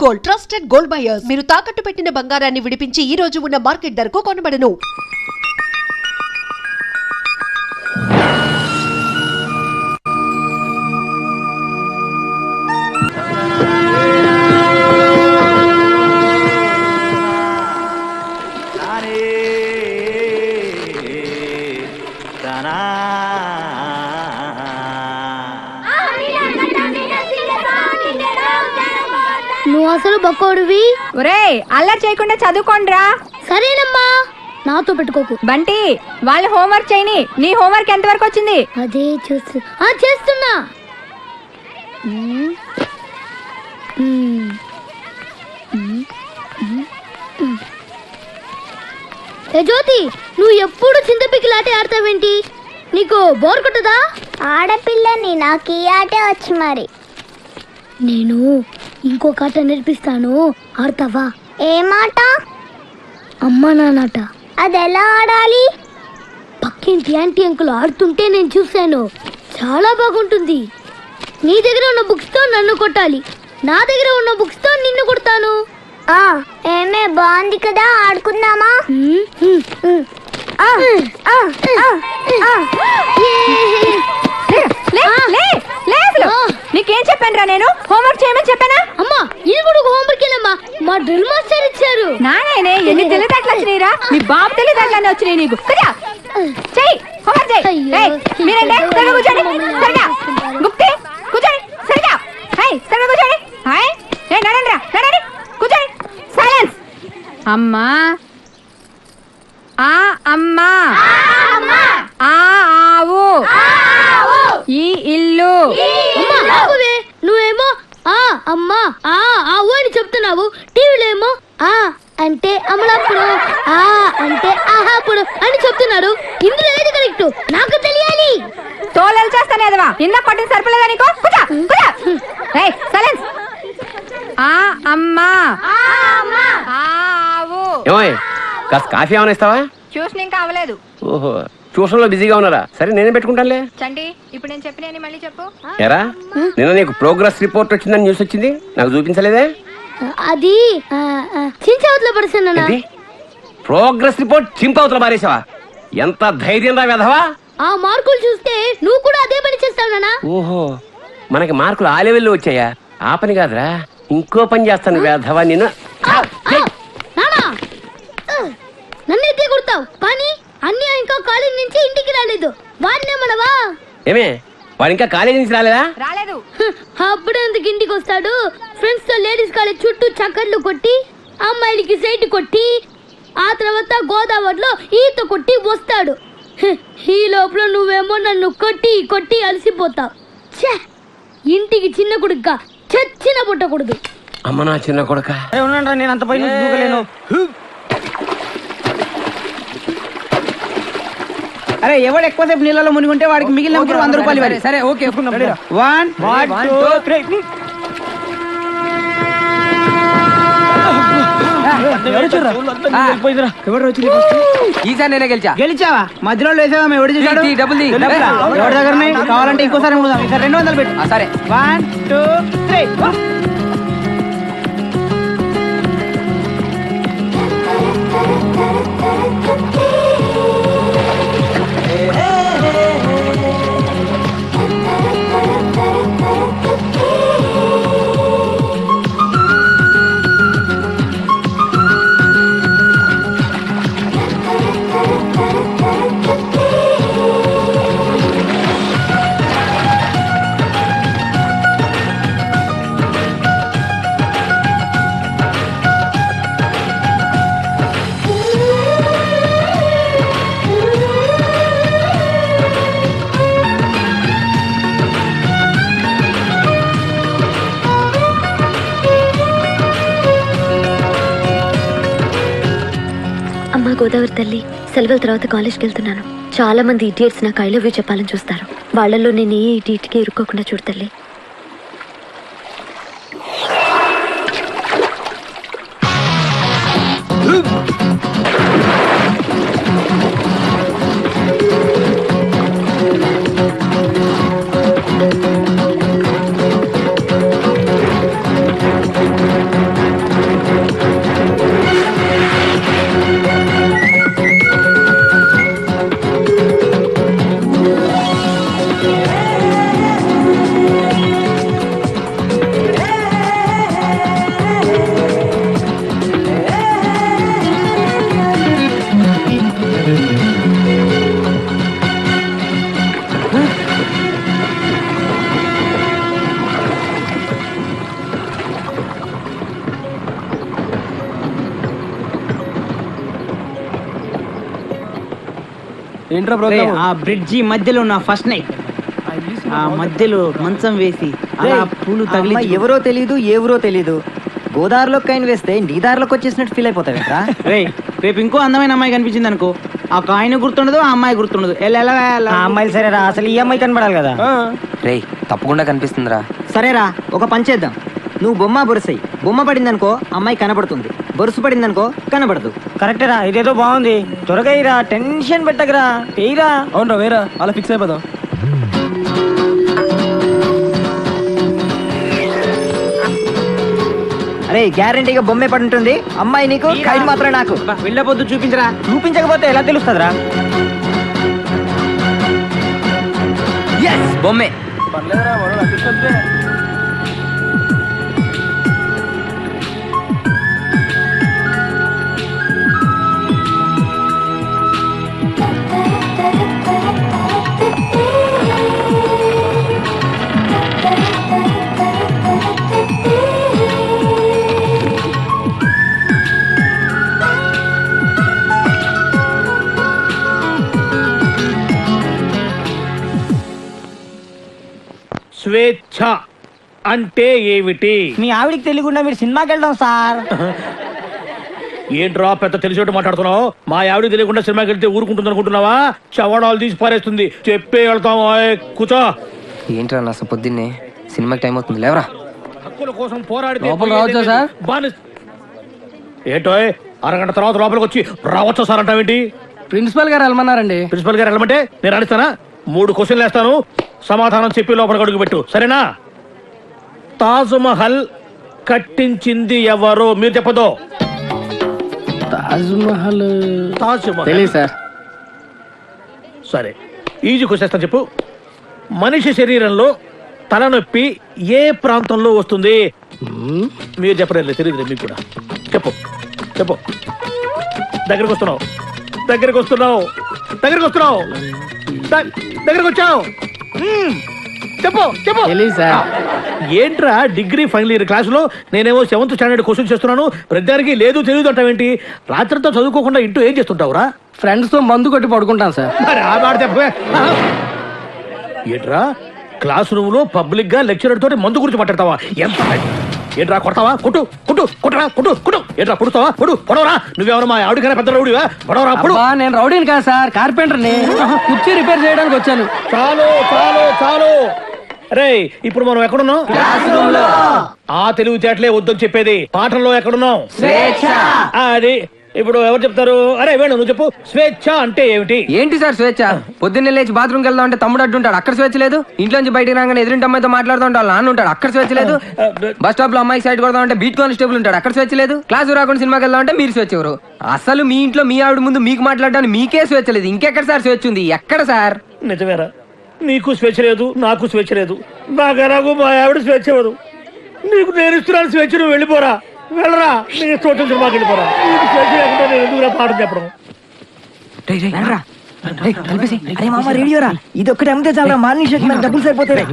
Gold, trusted gold buyers. మీరు తాకట్టు పెట్టిన బంగారాన్ని విడిపించి ఈ రోజు ఉన్న మార్కెట్ ధరకు కొనబడను. నువ్వు అసలు బక్కోడివి. ఒరేయ్ అల్లరి చేయకుండా చదువుకోండిరా. సరేనమ్మా, నాతో పెట్టుకోకు. బంటి వాళ్ళు హోంవర్క్ చేయని. నీ హోంవర్క్ ఎంత వరకు వచ్చింది? అదే చేస్తున్నా. ఏ జ్యోతి, నువ్వు ఎప్పుడు చింతపిక్కిలాటే ఆడతావేంటి? నీకు బోర్ కొట్టదా? ఆడపిల్లని నాకు ఈ ఆటే వచ్చి మరి. నేను ఇంకొక ఆట నేర్పిస్తాను, ఆడతావా? ఏ మాట? అమ్మా నాన్నట. అది ఎలా ఆడాలి? పక్కింటి యాంటీ అంకుల్ ఆడుతుంటే నేను చూశాను, చాలా బాగుంటుంది. నీ దగ్గర ఉన్న బుక్స్ తో నన్ను కొట్టాలి, నా దగ్గర ఉన్న బుక్స్ తో నిన్ను కొడతాను. ఏమే బాగుంది కదా, ఆడుకుందామా? నీకేం చెప్పాను రా? నేను హోంవర్క్ చేయమని చెప్పానా? అమ్మా ఇది కూడా హోంవర్క్ ఏనమ్మా, మా డ్రిల్ మాస్టర్ ఇచ్చారు. నానే ఎన్ని తెలివితేటలు వచ్చినాయిరా? నీ బాబు తెలివితేటలన్నీ వచ్చినాయి నీకు. కదా చెయ్యి, హోంవర్క్ చెయ్యి. మీరేంటే సరిగా కూర్చోండి, సరిగా గుప్తే కూర్చోండి, సరిగా సరిగా కూర్చోండి. నడండి రా, నడండి, కూర్చోండి. సైలెన్స్. అమ్మా ఆ అమ్మా, ఆ ఆవు, ఈ ఇల్లు. నువ్వేమో ఆ అమ్మా ఆ ఆవు అని చెప్తున్నావు, టీవీలో ఏమో ఆ అంటే అమలాపురం, ఆ అంటే ఆహాపురం అని చెప్తున్నారు. ఇందులో ఏది కరెక్ట్ నాకు తెలియాలి. తోలలు చేస్తానే అదవా, నిన్న కొట్టిన సరిపోలేదా నీకు? సైలెన్స్. ఆ అమ్మా, ఆ ఆవు. కాస్త కాఫీ ఏమైనా ఇస్తావా? ట్యూషన్ ఇంకా అవ్వలేదు. ఓహో, ట్యూషన్ లో బిజీగా ఉన్నారా? సరే నేనే పెట్టుకుంటానులే. చండి ఇప్పుడు నేను చెప్పిన మళ్ళీ చెప్పు. ఎరా నిన్న నీకు ప్రోగ్రెస్ రిపోర్ట్ వచ్చిందని న్యూస్ వచ్చింది, నాకు చూపించలేదే? అది చించవతలో పడుతున్నా. ప్రోగ్రెస్ రిపోర్ట్ చింపవతల మారేసావా? ఎంత ధైర్యం రా వెధవా! ఆ మార్కులు చూస్తే నువ్వు కూడా అదే పని చేస్తావు నాన్న. ఓహో, మనకి మార్కులు ఆ లెవెల్లో వచ్చాయా? ఆ పని కాదురా, ఇంకో పని చేస్తాను వెధవా నిన్ను. నన్ను ఎత్తే కొడతావు కానీ అన్నీ ఇంకా కాలేజ్ నుంచి ఇంటికి రాలేదు. వాడినే మనవా? ఏమే వాడు ఇంకా కాలేజీ నుంచి రాలేదా? రాలేదు. అప్పుడు ఎందుకు ఇంటికి వస్తాడు? ఫ్రెండ్స్ తో లేడీస్ కాలేజ్ చుట్టూ చక్కర్లు కొట్టి, అమ్మాయిలకి సైట్ కొట్టి, ఆ తర్వాత గోదావరిలో ఈత కొట్టి వస్తాడు. ఈ లోపల నువ్వేమో నన్ను కొట్టి కొట్టి అలసిపోతావు. ఇంటికి చిన్న కొడుక చచ్చిన పుట్టకూడదు. అమ్మ నా చిన్న కొడుక, నేను అంత పైన దూకలేను. అరే ఎవడు ఎక్కువసేపు నీళ్ళలో మునిగుంటే వాడికి మిగిలిన 100 రూపాయలు ఇవ్వాలి. సరే ఓకే. 1 2 3. ఈసారి నేనే గెలిచావా? మధ్యలో వేసావా? ఎవడు చూసాడు? ఎవరి దగ్గర కావాలంటే ఇంకోసారి 200 పెట్టు. సరే 1 2 3. గోదావరి తల్లి, సెలవుల తర్వాత కాలేజ్కి వెళ్తున్నాను. చాలా మంది ఇడియట్స్ నాకు ఐ లవ్ యూ చెప్పాలని చూస్తారు. వాళ్ళల్లో నేను ఏ ఇడియట్కి ఇరుక్కోకుండా చూడు తల్లి. ఆ బ్రిడ్జి మధ్యలో నా ఫస్ట్ నైట్, ఆ మధ్యలో మంచం వేసి అలా పూలు తగిలి ఎవరో తెలీదు ఏ ఊరో తెలీదు, గోదావరిలో కాయిన్ వేస్తే నీ దారిలోకి వచ్చేసినట్టు ఫీల్ అయిపోతావేంట్రా? రేపు ఇంకో అందమైన అమ్మాయి కనిపించింది అనుకో, ఆ కాయిన్ గుర్తుండదు, ఆ అమ్మాయి గుర్తుండదు. ఆ అమ్మాయిలు సరేరా, అసలు ఈ అమ్మాయి కనబడాలి కదా. రేయ్ తప్పకుండా కనిపిస్తుందిరా. సరేరా, ఒక పని చేద్దాం. నువ్వు బొమ్మ బొరుసై, బొమ్మ పడిందనుకో అమ్మాయి కనబడుతుంది, బొరుసు పడిందనుకో కనబడదు. కరెక్టేరా, ఇదేదో బాగుంది. త్వరగా ఇరా, టెన్షన్ పెట్టకరా, ఏరా. అవునరా వేరా, అలా ఫిక్స్ అయిపోదాం. అరే గ్యారంటీగా బొమ్మే పడి ఉంటుంది, అమ్మాయి నీకు, కైట్ మాత్రం నాకు. వెళ్ళబోద్దు, చూపించరా. చూపించకపోతే ఎలా తెలుస్తుందిరా? బొమ్మే. స్వేచ్ఛ అంటే ఏమిటి? మీ ఆవిడికి తెలియకుండా మీరు సినిమాకి వెళ్దాం సార్. ఏంట్రా పెద్ద తెలిసేట్టు మాట్లాడుతున్నావు? మా ఆవిడ తెలియకుండా సినిమాకి వెళ్తే ఊరుకుంటుంది అనుకుంటున్నావా? చవడాలు తీసి పారేస్తుంది. చెప్పే వెళ్తాం. కూర్చో. ఏంట్రా నా పొద్దున్నే సినిమాకి టైం అవుతుంది, లేవరా. హక్కుల కోసం పోరాడితే లోపల రావచ్చా సార్? ఏంటో అరగంట తర్వాత లోపలికి వచ్చి రావచ్చా సార్ అంటావేంటి? ప్రిన్సిపల్ గారు వెళ్ళమన్నారండి. ప్రిన్సిపల్ గారు వెళ్ళమంటే నేను అడుగుతానా? 3 క్వశ్చన్లు వేస్తాను, సమాధానం చెప్పి లోపలికి అడుగు పెట్టు, సరేనా? తాజ్ మహల్ కట్టించింది ఎవరు? మీరు చెప్పదు. తాజ్ మహల్ తాజ్ మహల్ సార్. సరే, ఈజీ క్వశ్చన్ చెప్పు. మనిషి శరీరంలో తలనొప్పి ఏ ప్రాంతంలో వస్తుంది? మీరు చెప్పలేదు, తెలియదు మీకు కూడా. చెప్పు చెప్పు. దగ్గరకు వస్తున్నావు, దగ్గరకు వస్తున్నావు, దగ్గరకు వస్తున్నావు, దగ్గరకు వచ్చావు. చెప్పు చెప్పు. ఏంట్రా డిగ్రీ ఫైనల్ ఇయర్ క్లాసులో నేనేమో 7th స్టాండర్డ్ క్వశ్చన్ చేస్తున్నాను, ప్రతిదానికి లేదు తెలియదు అంటావేంటి? రాత్రితో చదువుకోకుండా ఇంటూ ఏం చేస్తుంటావురా? ఫ్రెండ్స్ తో మందు కొట్టి పడుకుంటాను సార్. మరి ఆ మాట చెప్పే. ఏంట్రా క్లాస్ రూమ్ లో పబ్లిక్ గా లెక్చరర్ తోటి మందు గురించి మాట్లాడతావా? ఎంత ఏంట్రా కొడతావా? కొట్టు కొట్టు కొట్టరా, కొట్టు కొట్టు. ఏంట్రా పొడుస్తావా? పొడు పొడవరా. నువ్వెవరు మా ఆవిడకైనా పెద్ద రౌడీవా? పొడవరా పొడు. నేను రౌడీని కాదు సార్, కార్పెంటర్ని. కుర్చీ రిపేర్ చేయడానికి వచ్చాను. చాలు చాలు చాలు. రే ఇప్పుడు మనం ఎక్కడున్నాం? ఆ తెలివితేటలే వద్దని చెప్పేది. పాఠంలో ఎక్కడున్నాం? అది ఇప్పుడు ఎవరు చెప్తారు? అరే వేణు నువ్వు చెప్పు. స్వేచ్ఛ అంటే ఏమిటి? ఏంటి సార్ స్వేచ్ఛ? పొద్దున్నే లేచి బాత్రూమ్కి వెళ్దాం అంటే తమ్ముడు అడ్డుంటాడు, అక్కడ స్వేచ్ఛ లేదు. ఇంట్లోంచి బయటికి రాగానే ఎదురింటి అమ్మాయితో మాట్లాడుతూ ఉంటాడు, నాన్న ఉంటాడు, అక్కడ స్వేచ్ఛ లేదు. బస్ స్టాప్ లో అమ్మాయి సైడ్ కొడదాం అంటే బీట్ కానిస్టేబుల్ ఉంటాడు, అక్కడ స్వేచ్ఛ లేదు. క్లాస్ రాకుండా సినిమాకి వెళ్దాం అంటే మీరు స్వేచ్ఛ ఎవరు? అసలు మీ ఇంట్లో మీ ఆవిడ ముందు మీకు మాట్లాడడానికి మీకే స్వేచ్ఛ లేదు, ఇంకెక్కడ సార్ స్వేచ్ఛ ఉంది? ఎక్కడ సార్? నిజమేరా, నీకు స్వేచ్ఛ లేదు, నాకు స్వేచ్ఛ లేదు. నాకు మా ఆవిడ స్వేచ్ఛ ఇవ్వదు. నీకు నేను ఇస్తున్నాను స్వేచ్ఛ, నువ్వు వెళ్ళిపోరా. వెళ్ళరా, నీ చోటు సినిమాకి వెళ్ళిపోరా. నీకు స్వేచ్ఛ లేకుండా నేను ఎందుకు పాఠం చెప్పడం? అరే మామ రేడియోరా, ఇది ఒక్కటి అమ్మితే చాలా మార్నింగ్ షోకి మనకి డబ్బులు సరిపోతాయి.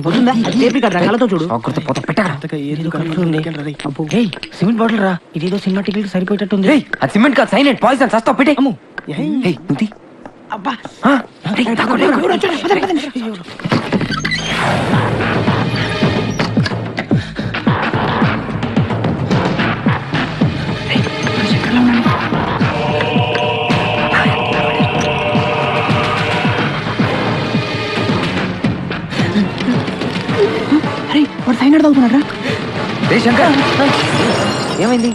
చూడు సిమెంట్ బాటిల్ రా, ఇదేదో సినిమా టికెట్ సరిపోయేటట్టుంది. అది సిమెంట్ కాదు, సైలెంట్ పాయిజన్, చస్తా పెట్టే. అబ్బా వాడు సైన్ తాగుతున్నాడు రా. శంకర్ ఏమైంది?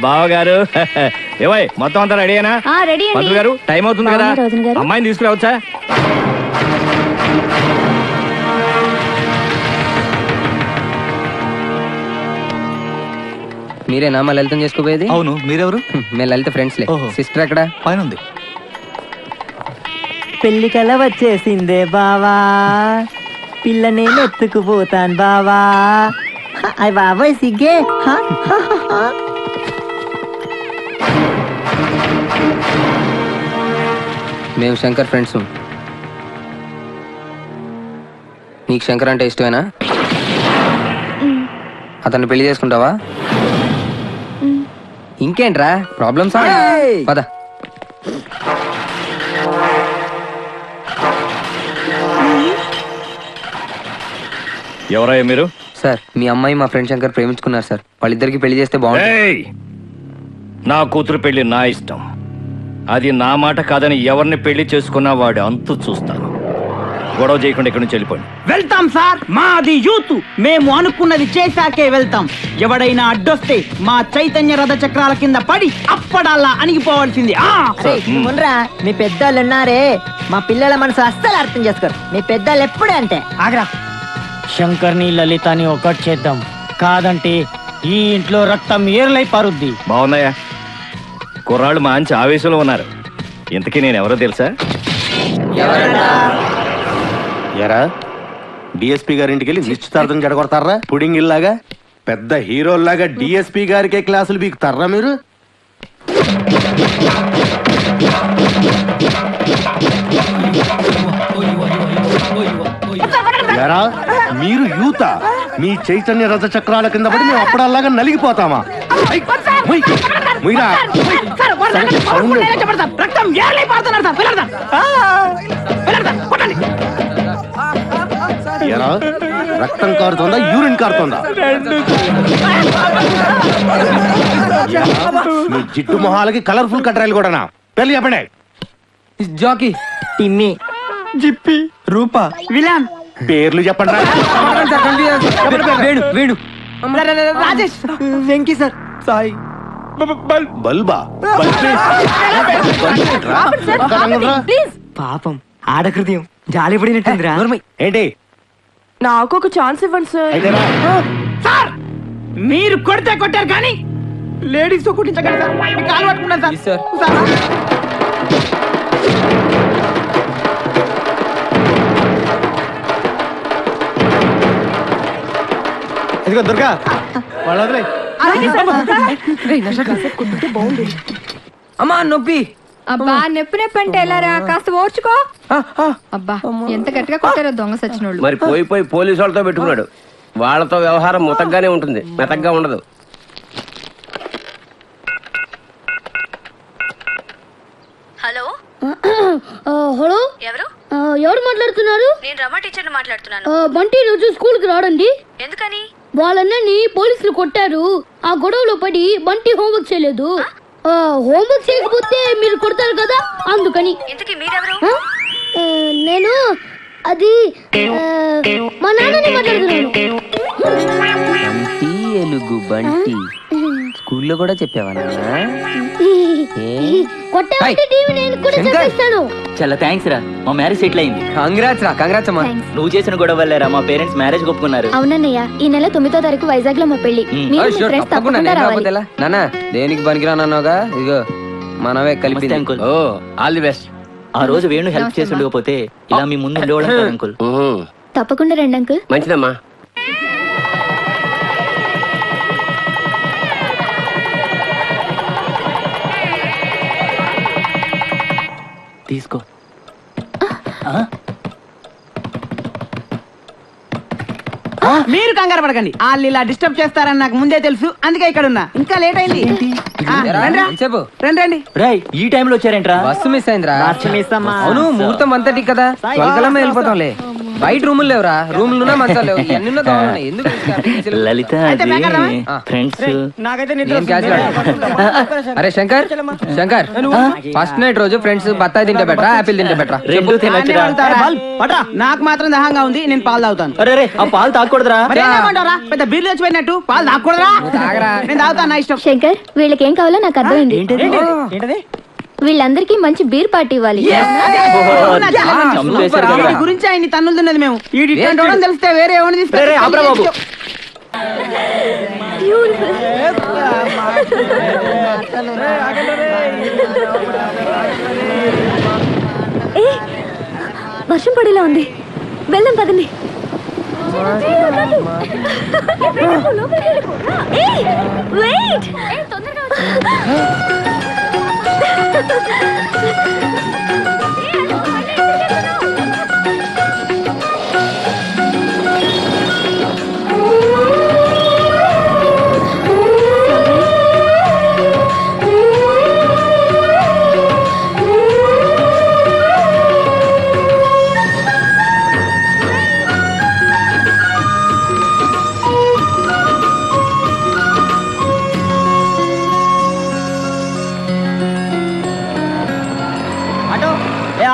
బావగారు ఏవై మొత్తం అంతా రెడీనా? రెడీ మంత్రులు గారు టైం అవుతుంది కదా, అమ్మాయిని తీసుకురావచ్చా? మీరేనా మా లలితం చేసుకోపోయేది? అవును, మీరెవరు? మేము లలిత ఫ్రెండ్స్ లే. సిస్టర్ ఎక్కడ? పైన ఉంది. పెళ్లి కల వచ్చేసిందే బావా, పిల్లనే ఎత్తుకుపోతాను బావా. అయ్య బాబాయ్ సిగ్గే. మేము శంకర్ ఫ్రెండ్స్. నీకు శంకర్ అంటే ఇష్టమేనా? అతన్ని పెళ్లి చేసుకుంటావా? ఇంకేంట్రా ప్రాబ్లమ్స్? పద. ఎవరయ్యా మీరు? సార్ మీ అమ్మాయి మా ఫ్రెండ్ శంకర్ ప్రేమించుకున్నారు సార్. వాళ్ళిద్దరికి పెళ్లి చేస్తే బాగుంటుంది. ఏయ్! నా కూతురు పెళ్లి నా ఇష్టం. అది నా మాట కాదని ఎవరిని పెళ్లి చేసుకున్నా వాడు అంతు చూస్తాను. గొడవ చేయకుండా ఇక్కడి నుంచి వెళ్ళిపోండి. వెళ్తాం సార్, మాది యూత్, మేము అనుకున్నది చేశాకే వెళ్తాం. ఎవడైనా అడ్డొస్తే మా చైతన్య రథ చక్రాల కింద పడి అప్పడాలా అణిగిపోవాల్సింది. మీ పెద్దోళ్ళు ఉన్నారే, మా పిల్లల మనసు అస్సలు అర్థం చేసుకోరు. మీ పెద్దోళ్ళు ఎప్పుడే అంటే ఆగ్రా, శంకర్ని లలితని ఒకటి చేద్దాం, కాదంటే ఈ ఇంట్లో రక్తం ఏర్లై పారుద్ది. బాగున్నాయా? కుర్రాళ్ళు మంచి ఆవేశంలో ఉన్నారు. ఇంతకీ నేను ఎవరో తెలుసా? ఎరా డిఎస్పీ గారింటికి వెళ్ళి నిశ్చితార్థం జడగొడతారా? పుడింగ్ ఇల్లాగా పెద్ద హీరోల్లాగా డిఎస్పీ గారికే క్లాసులు బీకుతారా మీరు? ఎరా మీరు యూత, మీ చైతన్య రథ చక్రాల కింద పడి మేము అప్పుడల్లాగా నలిగిపోతామా? ఎరా రక్తం కారుతోందా, యూరిన్ కారుతోందా? మీ జిడ్డు మొహాలకి కలర్ఫుల్ కట్రాయలు కూడానా? పెళ్లి చెప్పండి. జాకీ, టిమ్మి, జిప్పి, రూపా, విలాన్, పేర్లు చెప్పండి. వేణు వేణు రాజేష్, వెంకీ సార్, సాయి, బల్బా పాపం ఆడకృతయం జాలి పడినట్టుందిరా. ఏంటి? నాకు ఒక ఛాన్స్ ఇవ్వండి సార్. అయితేరా సార్ మీరు కొడితే కొట్టారు కానీ లేడీస్ తో కుట్టించగలరు సార్. మీకు కాలు పట్టుకున్నాను సార్. సార్. ఇదిగో దుర్గా వాళ్ళు వదిలే. అమ్మా నొప్పి. అబ్బా నొప్పి నొప్పి అంటే ఎలారా, కాస్త ఓర్చుకో. అబ్బా ఎంత గట్టిగా కొట్టారో దొంగ సచ్చినోళ్ళు. మరి పోయి పోయి పోలీసు వాళ్ళతో పెట్టుకున్నాడు. వాళ్ళతో వ్యవహారం ముతగ్గానే ఉంటుంది, మెతగ్గా ఉండదు. హలో హలో, ఎవరు? ఎవరు మాట్లాడుతున్నారు? నేను రమా టీచర్ని మాట్లాడుతున్నాను. బంటి రోజు స్కూల్ కి రాడండి. ఎందుకని? వాళ్ళని పోలీసులు కొట్టారు. ఆ గొడవలో పడి బంటి హోంవర్క్ చేయలేదు. హోంవర్క్ చేయకపోతే మీరు కొడతారు కదా, అందుకని. ఇంతకీ మీరెవరు? నేను అది మా నాన్నని మాట్లాడుతున్నాను. ఎలుగు బంటి స్కూల్లో కూడా చెప్పావా? కొట్టామంటే టీవీ నేను కూడా చెప్పేస్తాను. చాలా థ్యాంక్స్ రా, మా మ్యారేజ్ సెటిల్ అయింది. కంగ్రాట్స్ రా. కంగ్రాట్స్ అమ్మా. నువ్వు చేసిన గొడవ వల్లేరా మా పేరెంట్స్ మ్యారేజ్ ఒప్పుకున్నారు. అవునన్నయ్య, ఈ నెల 9వ తారీఖు వైజాగ్ లో మా పెళ్లి. మీరు మీ ఫ్రెండ్స్ తప్పకుండా రావాలి. నాన్న దేనికి పనికిరానన్నావుగా, ఇగో మనమే కలిపి. ఓ ఆల్ ది బెస్ట్. ఆ రోజు వేణు హెల్ప్ చేసి ఉండకపోతే ఇలా మీ ముందు ఉండేవాళ్ళం కదా అంకుల్. తప్పకుండా రండి అంకుల్. మంచిదమ్మా. తీసుకో. మీరు కంగారు పడకండి, వాళ్ళు ఇలా డిస్టర్బ్ చేస్తారని నాకు ముందే తెలుసు, అందుకే ఇక్కడ ఉన్నా. ఇంకా లేట్ అయింది. రండి. ఈ టైంలో వచ్చారేంట్రా? బస్సు మిస్ అయిందిరా. మిస్ అమ్మా. అవును ముహూర్తం అంతటి కదా, త్వరగలమే వెళ్ళిపోతాంలే. బయట రూములు లేవురా, రూములున్నా మంచాలు లేవు. ఎన్నున్నా దోమలున్నాయి. ఎందుకు లలిత ఫ్రెండ్స్. ఏం క్యాచ్ అరే శంకర్, శంకర్ ఫస్ట్ నైట్ రోజు ఫ్రెండ్స్ బత్తాయి తింటే బెటరా, యాపిల్ తింటే బెటరా? రెండు తినొచ్చురా. నాకు మాత్రం దహంగా ఉంది, నేను పాలు తాగుతాను. అరే ఆ పాలు తాగకూడదురా. పెద్ద బీర్లు వచ్చిపోయినట్టు పాలు తాగకూడదురా. నేను తాగుతాను, నా ఇష్టం. శంకర్, వీళ్ళకి ఏం కావాలో నాకు అర్థమైంది. ఏంటది? వీళ్ళందరికీ మంచి బీర్ పార్టీ ఇవ్వాలి. వీడి గురించి ఆయన తన్నులుతున్నది మేము. ఈ తెలిస్తే వేరే ఎవరిని తీసుకెళ్ళి వర్షం పడేలా ఉంది, వెళ్దాం పదండి.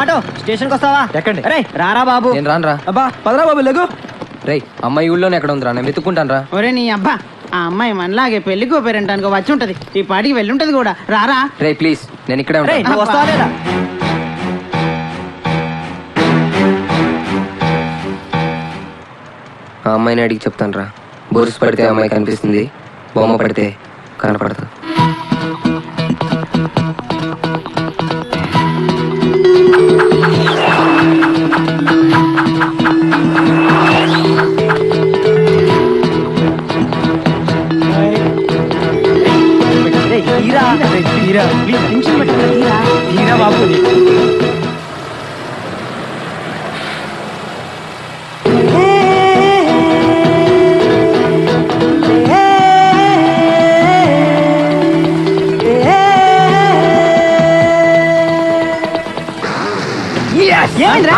ఆటో స్టేషన్కి వస్తావా? ఎక్కండి. అరే రారా బాబు. నేను రాను రా. అబ్బా పదరా బాబు లెగు. రేయ్ అమ్మాయి ఊళ్ళోనే ఎక్కడ ఉందిరా, నేను వెతుక్కుంటాను రా. ఒరే నీ అబ్బా, ఆ అమ్మాయి మనలాగే పెళ్లికో పేరెంటానికి వచ్చి ఉంటది, ఈ పాటికి వెళ్ళుంటది కూడా. రారా. రే ప్లీజ్, నేను ఇక్కడే రేయ్, ఉంటాను. నువ్వు వస్తావా లేదా? ఆ అమ్మాయిని అడిగి చెప్తాను రా. బోర్స్ పడితే అమ్మాయి కనిపిస్తుంది, బొమ్మ పడితే కనపడదు. రేయ్, తీరా. తీరా. ప్లీజ్, టెన్షన్ పెట్టకు, తీరా. తీరా బాబు.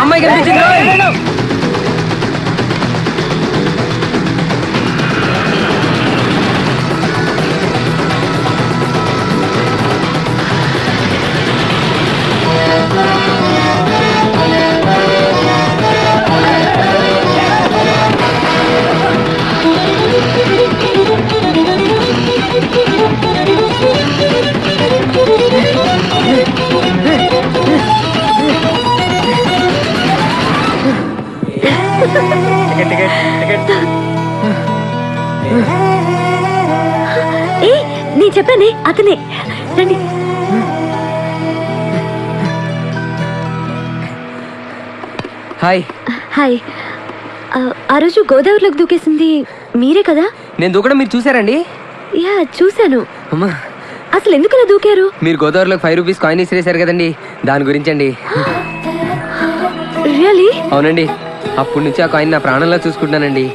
అమ్మాయి కనిపించింది రోయ్. ఏ నేను చెప్పానే అతనే. రండి. హాయ్. హాయ్. ఆ రోజు గోదావరిలోకి దూకేసింది మీరే కదా? నేను దూకడం మీరు చూసారండి? యా చూశాను. అమ్మా, అసలు ఎందుకు అలా దూకారు? మీరు గోదావరిలోకి 5 రూపీస్ కాయిన్ ఇసిరేశారు కదండి, దాని గురించి అండి. రియలీ? అవునండి, అప్పటి నుంచి ఆ కాయిన్ నా ప్రాణంలో చూసుకుంటున్నానండి.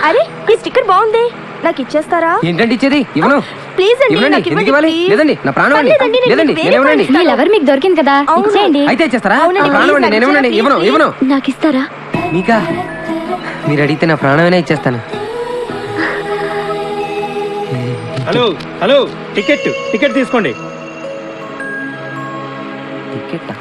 అరే ఈ స్టిక్కర్ బాగుంది, నాకు ఇచ్చేస్తారా? ఏంటండి ఇచ్చేది? ఇవ్వను. ప్లీజ్ అండి, ఇవ్వనండి. నాకు ఎందుకు ఇవ్వండి, ఇవ్వాలి? please. లేదండి, నా ప్రాణం అండి. పర్లేదండి, నేను లేదండి, వేరే నేను ఇవ్వనండి. కాయిన్ ఇస్తాను. ఎవరు మీకు దొరికింది కదా, ఇచ్చేయండి. అయితే ఇచ్చేస్తారా? అవునండి, నా ప్రాణం please, అండి, నేను నాకు ఇవ్వనండి. ఇచ్చేయండి, ఇవ్వను. please. నాకు ఇస్తారా? మీకా? మీరు అడిగితే నా ప్రాణమైనా ఇచ్చేస్తాను. హలో హలో, టికెట్ టికెట్ తీసుకోండి. టికెట్టా?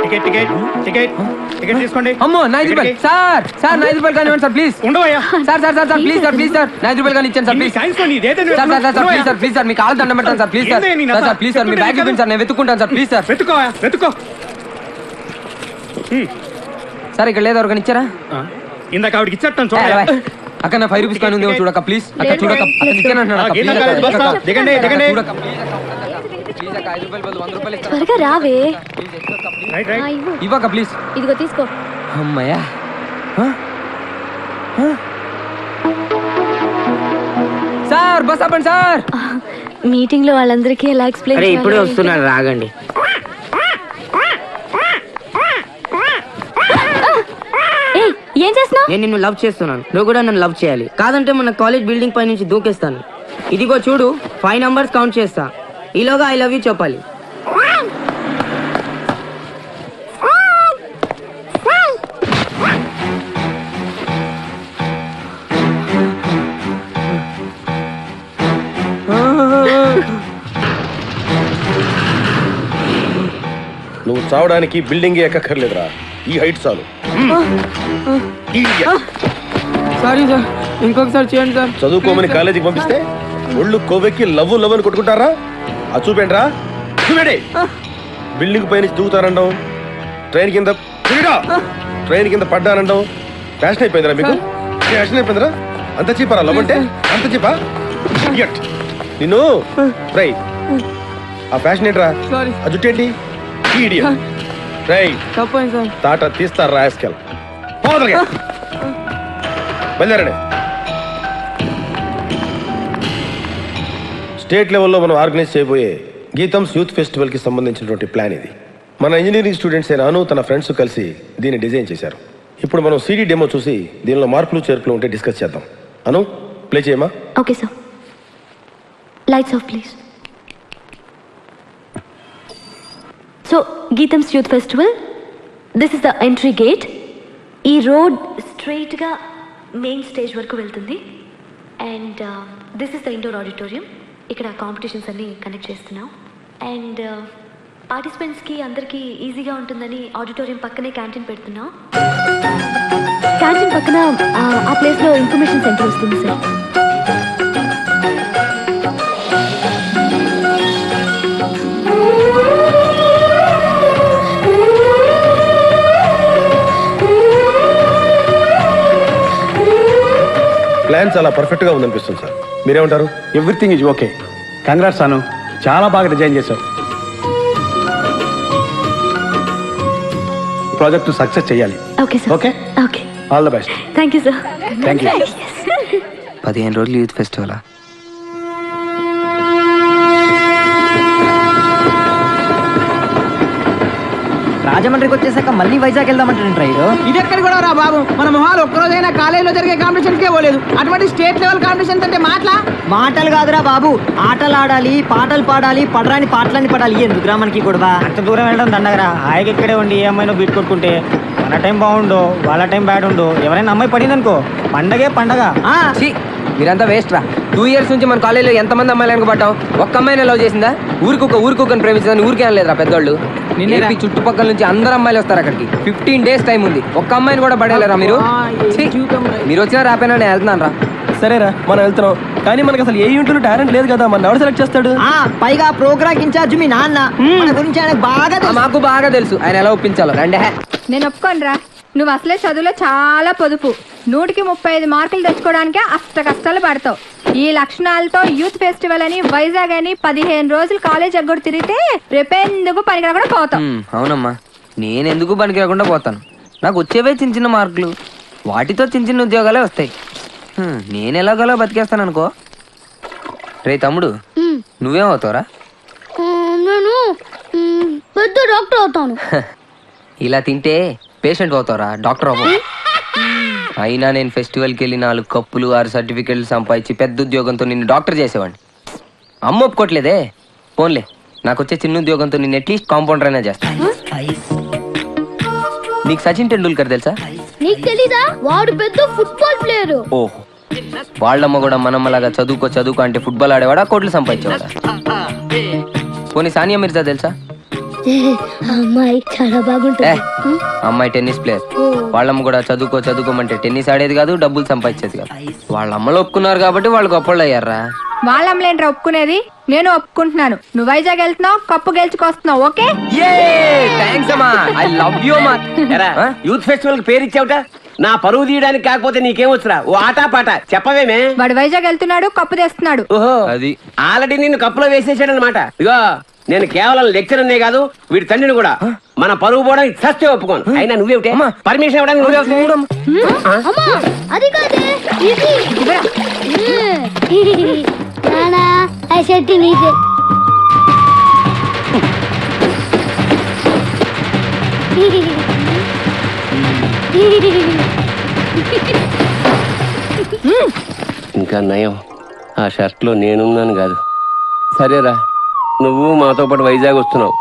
టికెట్ టికెట్ టికెట్ టికెట్ తీసుకోండి. అమ్మో, 5 రూపాయలు సార్. సార్ 5 రూపాయలు కానివ్వండి సార్, ప్లీజ్. ఉండవయ్యా. Sir sir sir sir please sir, please sir 5 రూపాయలు కానీ ఇచ్చాను సార్, ప్లీజ్. సైన్స్ కొని ఇదేదో sir sir sir please sir, please sir, మీ కాళ్ళు దండం పెడతాను సార్, ప్లీజ్ సార్. ఏంది నీ సార్ నస? సార్ ప్లీజ్ సార్, మీ బ్యాగ్ ఇవ్వండి సార్, నేను వెతుక్కుంటాను సార్, ప్లీజ్ సార్. వెతుకోవా వెతుకో. సార్ ఇక్కడ లేదు, ఎవరికైనా ఇచ్చారా? ఇందాక ఆవిడకి ఇచ్చేస్తాను ఏ, చూడ. అక్క నా 5 రూపీస్ కాయిన్ ఉందేమో చూడక్క, ప్లీజ్. అక్క చూడక్క, అక్కడ ఇచ్చాను అంటున్నాడు అక్క, గీతా ప్లీజ్ కాలేజ్ బస్ అక్క. స్టాప్. దిగండి, దిగండి. చూడక్క, ప్లీజ్ అక్క, ప్లీజ్ అక్క, 5 రూపాయలు బదులు 100 రూపాయలు ఇస్తాను. త్వరగా రావే. ప్లీజ్ ఎక్స్ట్రా అక్క, ప్లీజ్. Right right. ఇవ్వు. ఇవ్వక్క ప్లీజ్. ఇదిగో తీసుకో. అమ్మయ్యా. హ? హ? సార్ బస్ ఆపండి సార్. మీటింగ్ లో వాళ్ళందరికీ ఎలా ఎక్స్ప్లెయిన్ చేయాలి? ఇప్పుడే వస్తున్నాను, రాగండి. ఏయ్, ఏం చేస్తున్నావు? నేను నిన్ను లవ్ చేస్తున్నాను, నువ్వు కూడా నన్ను లవ్ చేయాలి. కాదంటే మన కాలేజ్ బిల్డింగ్ పై నుంచి దూకేస్తాను. ఇదిగో చూడు, 5 నంబర్స్ కౌంట్ చేస్తా, ఈలోగా ఐ లవ్ యూ చెప్పాలి. నువ్వు చావడానికి బిల్డింగ్ ఎక్కర్లేదురా, ఈ హైట్ చాలు. సారీ సార్, ఇంకొకసారి చేయండి సార్. చదువుకోమని కాలేజీకి పంపిస్తే ఒళ్ళు కొవ్వెక్కి లవ్ లవ్ అని కొట్టుకుంటారా? అది చూపేంట్రా, చూపేడే. బిల్డింగ్ పైన దూకుతారండం, ట్రైన్ కింద ట్రైన్ కింద పడ్డానండం. ఫ్యాషన్ అయిపోయిందిరా మీకు, ఫ్యాషన్ అయిపోయిందిరా. అంత చీపరా లవ్ అంటే, అంత చీపా? Idiot. నిన్ను రై, ఆ ఫ్యాషన్ ఏంట్రా, ఆ జుట్టేంటి? రై తప్పండి సార్. తాట తీస్తారు రాయస్కెల్. బయలుదేరండి. స్టేట్ లెవెల్లో మనం ఆర్గనైజ్ చేయబోయే గీతంస్ యూత్ ఫెస్టివల్ కి సంబంధించినటువంటి ప్లాన్ ఇది. మన ఇంజనీరింగ్ స్టూడెంట్స్ అయిన అను తన ఫ్రెండ్స్ కలిసి దీన్ని డిజైన్ చేశారు. ఇప్పుడు మనం సీడీ డెమో చూసి దీనిలో మార్పులు చేర్పులు ఉంటే డిస్కస్ చేద్దాం. అను, ప్లే చేయమా? Okay sir. Lights off please. So GITAM's youth festival, this is the entry gate. ఈ రోడ్ స్ట్రైట్గా మెయిన్ స్టేజ్ వరకు వెళ్తుంది. And this is the indoor auditorium. ఇక్కడ కాంపిటీషన్స్ అన్ని కండక్ట్ చేస్తున్నాం. అండ్ పార్టిసిపెంట్స్కి అందరికీ ఈజీగా ఉంటుందని ఆడిటోరియం పక్కనే క్యాంటీన్ పెడుతున్నాం. క్యాంటీన్ పక్కన ఆ ప్లేస్లో ఇన్ఫర్మేషన్ సెంటర్ వస్తుంది సార్. ప్లాన్ చాలా పర్ఫెక్ట్ గా ఉందనిపిస్తుంది సార్, మీరేమంటారు? Everything is okay. కంగ్రాట్స్ అను, చాలా బాగా డిజైన్ చేశావు. ప్రాజెక్ట్ సక్సెస్ చేయాలి. Okay sir. Okay, okay, all the best. Thank you sir. Thank you. 15 రోజులు యూత్ ఫెస్టివల్. రాజమండ్రికి వచ్చేసాక మళ్ళీ వైజాగ్ వెళ్దామంటారు రైలు. ఇది ఎక్కడ కూడా రా బాబు, మన మొహాలు ఒక్కరోజైనా కాలేజీలో జరిగే కాంపిటీషన్కే పోలేదు. అటువంటి స్టేట్ లెవెల్ కాంపిటీషన్స్ అంటే మాటలు కాదురా బాబు, ఆటలు ఆడాలి, పాటలు పాడాలి, పడరాని పాటలన్నీ పడాలి. ఎందుకురా మనకి గొడవ? అంత దూరం వెళ్ళడం దండగరా. హాయిగా ఇక్కడే ఉండి ఏ అమ్మాయినో బీట్ కొట్టుకుంటే మన టైం బాగుండు, వాళ్ళ టైం బ్యాడ్ ఉండు. ఎవరైనా అమ్మాయి పడింది అనుకో పండగే పండగ. మీరంతా వేస్ట్ రా. 2 years నుంచి మన కాలేజీలో ఎంతమంది అమ్మాయిలు అనుకోబట్టాం, ఒక్క అమ్మాయిని లవ్ చేసిందా? ఊరికొకని ప్రేమించిందని ఊరికే అనలేదురా పెద్దోళ్ళు. నిన్న చుట్టుపక్కల నుంచి అందరు అమ్మాయిలు వస్తారు అక్కడికి. 15 days టైం ఉంది, ఒక్క అమ్మాయిని కూడా పడేలేరా మీరు? మీరు వచ్చినా రాపోయినా నేను వెళ్తున్నాను రా. సరేరా మనం వెళ్తున్నాం, కానీ మనకి అసలు ఏ యూనిట్లో టాలెంట్ లేదు కదా, మన ఎవరు సెలెక్ట్ చేస్తాడు? పైగా ప్రోగ్రామ్ ఇన్ఛార్జ్ మీ నాన్న, మన గురించి ఆయనకు బాగా మాకు బాగా తెలుసు ఆయన ఎలా ఒప్పించాలో. రండి. నేను ఒప్పుకోనరా. నువ్వు అసలే చదువులో చాలా పొదుపు. 100కి 35 మార్కులు తెచ్చుకోవడానికే అష్ట కష్టాలు పడతావు. ఈ లక్షణాలతో యూత్ ఫెస్టివల్ అని వైజాగ్ అని 15 రోజులు కాలేజ్ ఎగ్గొడు తిరిగితే రేపెందుకు పనికిరాకుండా పోతావు. అవునమ్మా, నేను ఎందుకు పనికి రాకుండా పోతాను? నాకు వచ్చేవే చిన్న చిన్న మార్కులు, వాటితో చిన్న చిన్న ఉద్యోగాలే వస్తాయి. నేను ఎలాగోలా బతికేస్తాను అనుకో. రే తమ్ముడు, నువ్వేమవుతావురా? నేను పెద్ద డాక్టర్ అవుతాను. ఇలా తింటే పేషెంట్ అవుతావురా, డాక్టర్ అవ్వవు. అయినా నేను ఫెస్టివల్కి వెళ్ళి 4 కప్పులు 6 సర్టిఫికెట్లు సంపాదించి పెద్ద ఉద్యోగంతో నిన్ను డాక్టర్ చేసేవాడిని. అమ్మ ఒప్పుకోట్లేదే. పోన్లే, నాకు వచ్చే చిన్న ఉద్యోగంతో నిన్ను అట్లీస్ట్ కాంపౌండర్ అయినా చేస్తాను. నీకు సచిన్ టెండూల్కర్ తెలుసా? నీకు తెలీదా? వాడు పెద్ద ఫుట్బాల్ ప్లేయర్. ఓహో, వాళ్ళమ్మ కూడా మనమ్మలాగా చదువుకో అంటే ఫుట్బాల్ ఆడేవాడా, కోట్లు సంపాదించేవాడా? పోనీ సానియా మిర్జా తెలుసా? అమ్మాయి చాలా బాగుంటుంది. అమ్మాయి టెన్నిస్ ప్లేయర్. వాళ్ళమ్మ కూడా చదువుకోమంటే టెన్నిస్ ఆడేది కాదు, డబ్బులు సంపాదించేది కాదు. వాళ్ళ అమ్మలు ఒప్పుకున్నారు కాబట్టి వాళ్ళు గొప్పళ్ళు అయ్యారా. వాళ్ళమ్మలేంట్రా ఒప్పుకునేది, నేను ఒప్పుకుంటున్నాను. నువ్వు వైజాగ్ వెళ్తున్నావు, కప్పు గెలుచుకొస్తున్నావు. ఓకే, యూత్ ఫెస్టివల్ పేరు ఇచ్చావుట. నా పరువు తీయడానికి కాకపోతే నీకేమొచ్చురా? ఓ ఆటా పాట చెప్పవేమే. వాడు వైజాగ్ వెళ్తున్నాడు, కప్పు తెస్తున్నాడు. ఓహో, అది ఆల్రెడీ నిన్ను కప్పులో వేసేసాడు అనమాట. ఇగో నేను కేవలం లెక్చర్ అనే కాదు, వీడి తండ్రిని కూడా. మన పరువు పోవడానికి సస్తే ఒప్పుకోను. అయినా నువ్వేమిటే పర్మిషన్ ఇవ్వడానికి అది కాదే ఇది నానా ఆ షర్ట్ నీదే. ఇంకా నయం, ఆ షర్ట్ లో నేనున్నాను కాదు. సరేరా, నువ్వు మాతో పాటు వైజాగ్ వస్తున్నావు.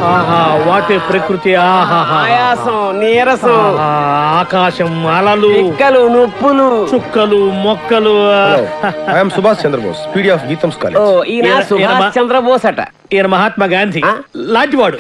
ఆహా, వాటే ప్రకృతి. ఆయాసం, నీరసం, ఆకాశం, అలలు, పిక్కలు, నొప్పులు, చుక్కలు, మొక్కలు. I'm Subhash Chandrabose, PD of GITAMS college. ఈయన సుభాష్ చంద్రబోస్ అట. ఈయన మహాత్మా గాంధీ లాంటివాడు.